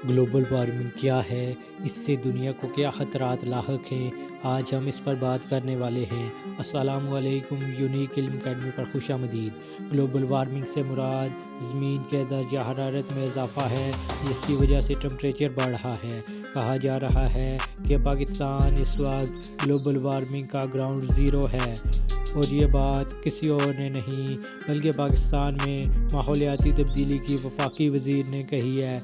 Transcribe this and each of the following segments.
Global warming کیا ہے، اس سے دنیا کو کیا خطرات لاحق ہیں، آج ہم اس پر بات کرنے والے ہیں۔ السلام علیکم، یونیک علم اکیڈمی پر خوش آمدید۔ گلوبل وارمنگ سے مراد زمین کے درجہ حرارت میں اضافہ ہے، جس کی وجہ سے ٹمپریچر بڑھ رہا ہے۔ کہا جا رہا ہے کہ پاکستان اس وقت گلوبل وارمنگ کا گراؤنڈ زیرو ہے، اور یہ بات کسی اور نے نہیں بلکہ پاکستان میں ماحولیاتی تبدیلی کی وفاقی وزیر نے کہی ہے۔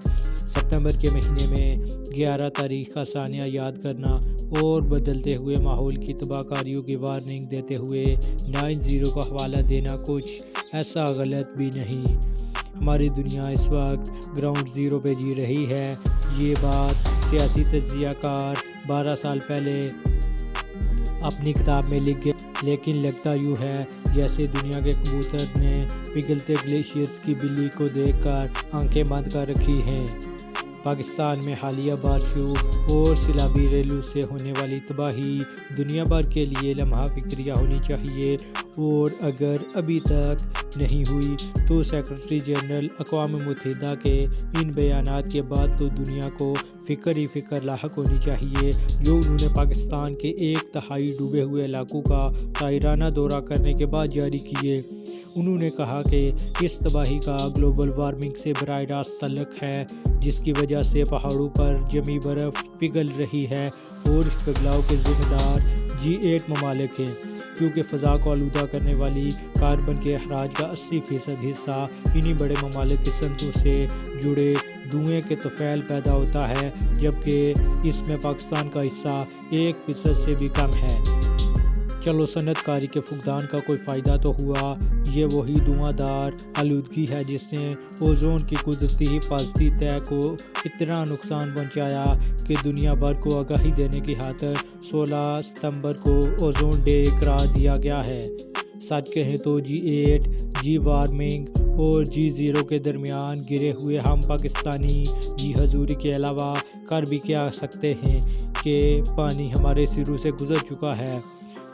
ستمبر کے مہینے میں 11 تاریخ کا ثانیہ یاد کرنا اور بدلتے ہوئے ماحول کی تباہ کاریوں کی وارننگ دیتے ہوئے 9/0 کا حوالہ دینا کچھ ایسا غلط بھی نہیں۔ ہماری دنیا اس وقت گراؤنڈ زیرو پہ جی رہی ہے۔ یہ بات سیاسی تجزیہ کار 12 سال پہلے اپنی کتاب میں لکھ گئے، لیکن لگتا یوں ہے جیسے دنیا کے کبوتر نے پگھلتے گلیشیئرز کی بلی کو دیکھ کر آنکھیں بند کر رکھی ہیں۔ پاکستان میں حالیہ بارشوں اور سیلابی ریلوں سے ہونے والی تباہی دنیا بھر کے لیے لمحہ فکریہ ہونی چاہیے، اور اگر ابھی تک نہیں ہوئی تو سیکرٹری جنرل اقوام متحدہ کے ان بیانات کے بعد تو دنیا کو فکر ہی فکر لاحق ہونی چاہیے، جو انہوں نے پاکستان کے 1/3 ڈوبے ہوئے علاقوں کا تائرانہ دورہ کرنے کے بعد جاری کیے۔ انہوں نے کہا کہ اس تباہی کا گلوبل وارمنگ سے براہ راست تعلق ہے، جس کی وجہ سے پہاڑوں پر جمی برف پگھل رہی ہے، اور اس پگھلاؤ کے ذمہ دار G8 ممالک ہیں، کیونکہ فضا کو آلودہ کرنے والی کاربن کے اخراج کا 80% حصہ انہی بڑے ممالک کی صنعتوں سے جڑے دھوئیں کے طفیل پیدا ہوتا ہے، جبکہ اس میں پاکستان کا حصہ 1% سے بھی کم ہے۔ چلو صنعت کاری کے فقدان کا کوئی فائدہ تو ہوا، یہ وہی دھواں دار آلودگی ہے جس نے اوزون کی قدرتی حفاظتی تہہ کو اتنا نقصان پہنچایا کہ دنیا بھر کو آگاہی دینے کی خاطر 16 ستمبر کو اوزون ڈے قرار دیا گیا ہے۔ سچ کہیں تو G8 جی وارمنگ اور G0 کے درمیان گرے ہوئے ہم پاکستانی جی حضوری کے علاوہ کر بھی کیا سکتے ہیں کہ پانی ہمارے سروں سے گزر چکا ہے۔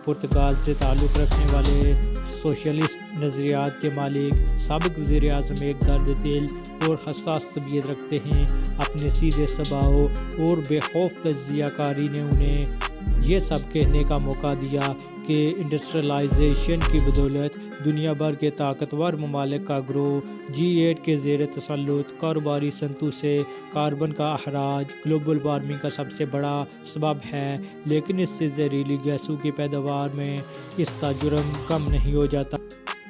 پرتگال سے تعلق رکھنے والے سوشلسٹ نظریات کے مالک سابق وزیر اعظم ایک درد دل اور حساس طبیعت رکھتے ہیں۔ اپنے سیدھے سباؤ اور بے خوف تجزیہ کاری نے انہیں یہ سب کہنے کا موقع دیا کہ انڈسٹریلائزیشن کی بدولت دنیا بھر کے طاقتور ممالک کا گروہ G8 کے زیر تسلط کاروباری صنعتوں سے کاربن کا اخراج گلوبل وارمنگ کا سب سے بڑا سبب ہے، لیکن اس سے زہریلی گیسوں کی پیداوار میں اس کا جرم کم نہیں ہو جاتا۔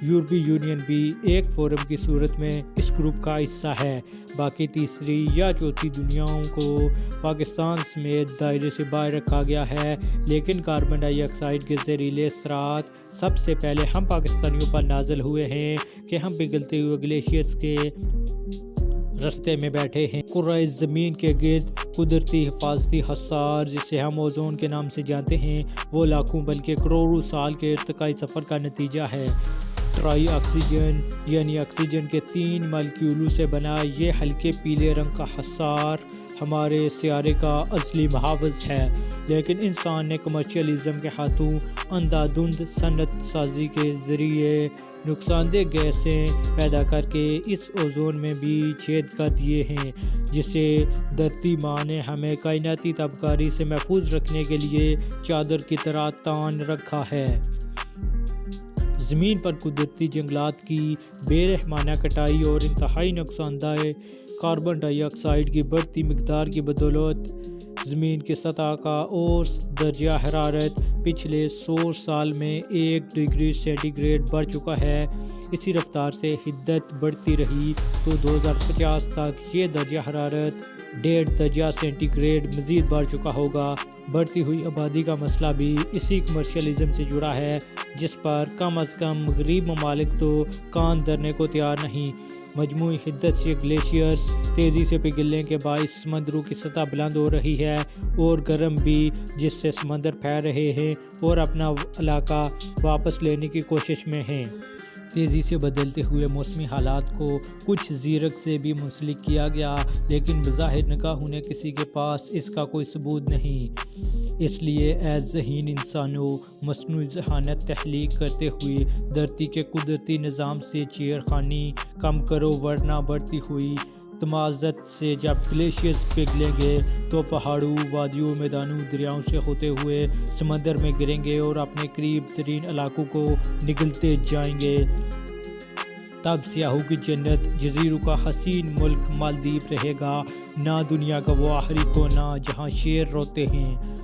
یورپی یونین بھی ایک فورم کی صورت میں اس گروپ کا حصہ ہے۔ باقی تیسری یا چوتھی دنیاؤں کو پاکستان سمیت دائرے سے باہر رکھا گیا ہے، لیکن کاربن ڈائی آکسائیڈ کے زہریلے اثرات سب سے پہلے ہم پاکستانیوں پر نازل ہوئے ہیں کہ ہم پگھلتے ہوئے گلیشیئرز کے رستے میں بیٹھے ہیں۔ کرۂ زمین کے گرد قدرتی حفاظتی حصار، جسے ہم اوزون کے نام سے جانتے ہیں، وہ لاکھوں بلکہ کروڑوں سال کے ارتقائی سفر کا نتیجہ ہے۔ ٹرائی آکسیجن یعنی آکسیجن کے 3 مالیکیولوں سے بنا یہ ہلکے پیلے رنگ کا حصار ہمارے سیارے کا ازلی محافظ ہے، لیکن انسان نے کمرشلزم کے ہاتھوں اندھا دھند صنعت سازی کے ذریعے نقصان دہ گیسیں پیدا کر کے اس اوزون میں بھی چھید کر دیے ہیں، جسے دھرتی ماں نے ہمیں کائناتی تابکاری سے محفوظ رکھنے کے لیے چادر کی طرح تان رکھا ہے۔ زمین پر قدرتی جنگلات کی بے رحمانہ کٹائی اور انتہائی نقصان دہ کاربن ڈائی آکسائیڈ کی بڑھتی مقدار کی بدولت زمین کی سطح کا اوسط درجہ حرارت پچھلے 100 سال میں 1 ڈگری سینٹی گریڈ بڑھ چکا ہے۔ اسی رفتار سے حدت بڑھتی رہی تو 2050 تک یہ درجہ حرارت 1.5 درجہ سینٹی گریڈ مزید بڑھ چکا ہوگا۔ بڑھتی ہوئی آبادی کا مسئلہ بھی اسی کمرشلزم سے جڑا ہے، جس پر کم از کم مغربی ممالک تو کان دھرنے کو تیار نہیں۔ مجموعی حدت سے گلیشیئرز تیزی سے پگھلنے کے باعث سمندروں کی سطح بلند ہو رہی ہے، اور گرم بھی، جس سے سمندر پھیل رہے ہیں اور اپنا علاقہ واپس لینے کی کوشش میں ہیں۔ تیزی سے بدلتے ہوئے موسمی حالات کو کچھ زیرک سے بھی منسلک کیا گیا، لیکن بظاہر نگاہوں نے کسی کے پاس اس کا کوئی ثبوت نہیں۔ اس لیے اے ذہین انسانوں، مصنوعی ذہانت تخلیق کرتے ہوئے دھرتی کے قدرتی نظام سے چھیڑ خانی کم کرو، ورنہ بڑھتی ہوئی تمازت سے جب گلیشیئرز پگھلیں گے تو پہاڑوں، وادیوں، میدانوں، دریاؤں سے ہوتے ہوئے سمندر میں گریں گے اور اپنے قریب ترین علاقوں کو نگلتے جائیں گے۔ تب سیاحوں کی جنت، جزیروں کا حسین ملک مالدیپ رہے گا، نہ دنیا کا وہ آخری کونا جہاں شیر روتے ہیں۔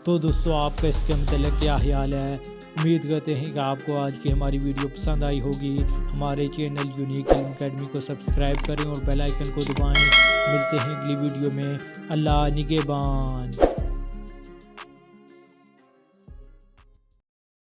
تو دوستو، آپ کا اس کے متعلق کیا خیال ہے؟ امید کرتے ہیں کہ آپ کو آج کی ہماری ویڈیو پسند آئی ہوگی۔ ہمارے چینل یونیک علم اکیڈمی کو سبسکرائب کریں اور بیل آئیکن کو دبائیں۔ ملتے ہیں اگلی ویڈیو میں۔ اللہ نگہبان۔